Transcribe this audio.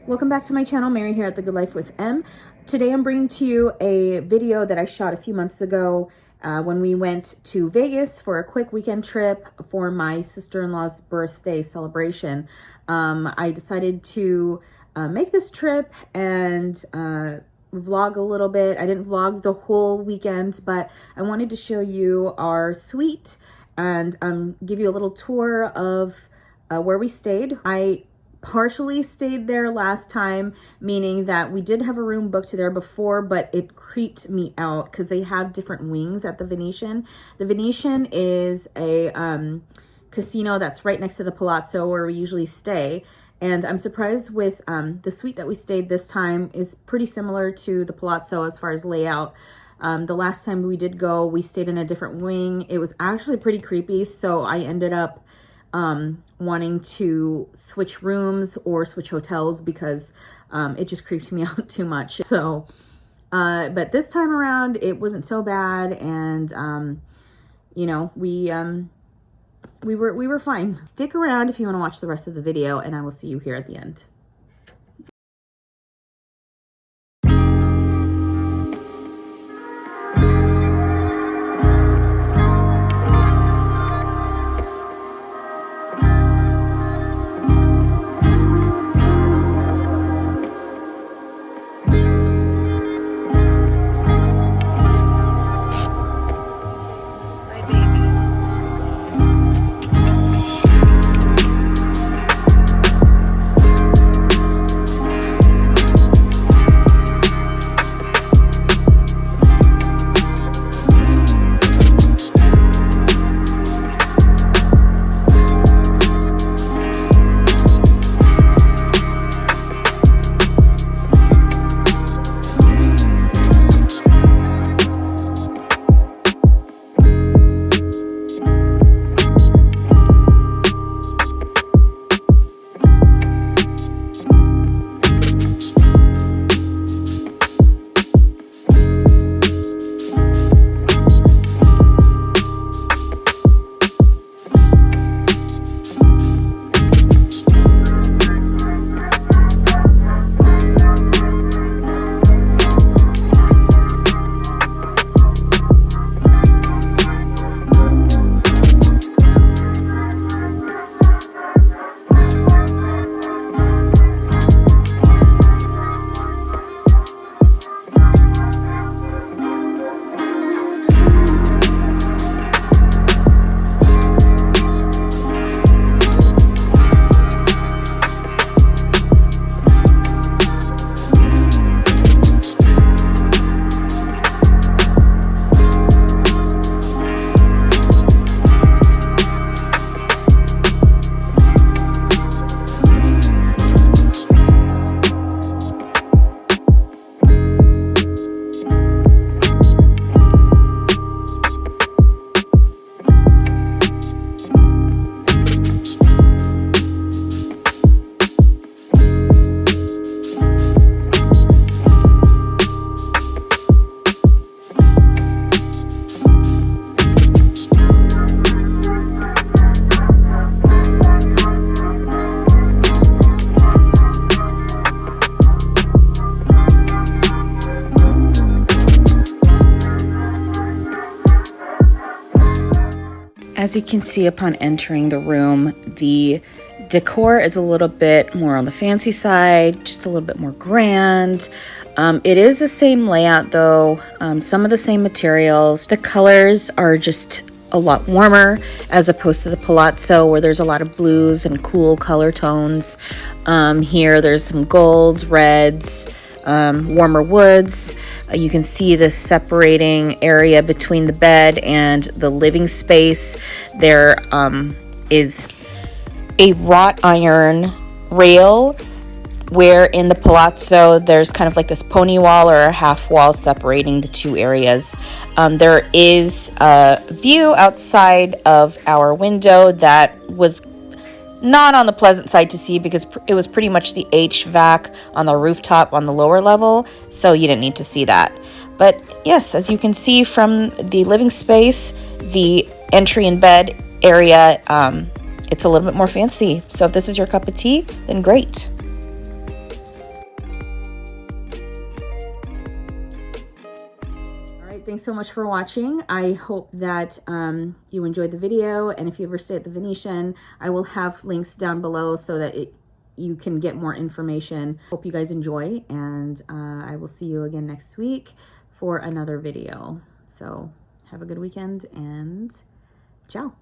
Welcome back to my channel, Mary here at The Good Life with M. Today I'm bringing to you a video that I shot a few months ago when we went to Vegas for a quick weekend trip for my sister-in-law's birthday celebration. I decided to make this trip and vlog a little bit. I didn't vlog the whole weekend, but I wanted to show you our suite and give you a little tour of where we stayed. I partially stayed there last time, meaning that we did have a room booked there before, but it creeped me out because they have different wings at the Venetian. The Venetian is a casino that's right next to the Palazzo where we usually stay. And I'm surprised with the suite that we stayed this time is pretty similar to the Palazzo as far as layout. The last time we did go, we stayed in a different wing. It was actually pretty creepy, so I ended up wanting to switch rooms or switch hotels because it just creeped me out too much. So, but this time around, it wasn't so bad, and you know, we were fine. Stick around if you want to watch the rest of the video, and I will see you here at the end. As you can see upon entering the room, the decor is a little bit more on the fancy side, just a little bit more grand. It is the same layout though, some of the same materials. The colors are just a lot warmer as opposed to the Palazzo where there's a lot of blues and cool color tones. Here there's some golds, reds, warmer woods. You can see the separating area between the bed and the living space. There is a wrought iron rail, where in the Palazzo there's kind of like this pony wall or a half wall separating the two areas. There is a view outside of our window that was not on the pleasant side to see because it was pretty much the HVAC on the rooftop on the lower level, so you didn't need to see that. But yes, as you can see from the living space, the entry and bed area, it's a little bit more fancy. So if this is your cup of tea, then great. Thanks so much for watching. I hope that you enjoyed the video, and if you ever stay at the Venetian, I will have links down below so that you can get more information. Hope you guys enjoy, and I will see you again next week for another video. So have a good weekend, and ciao.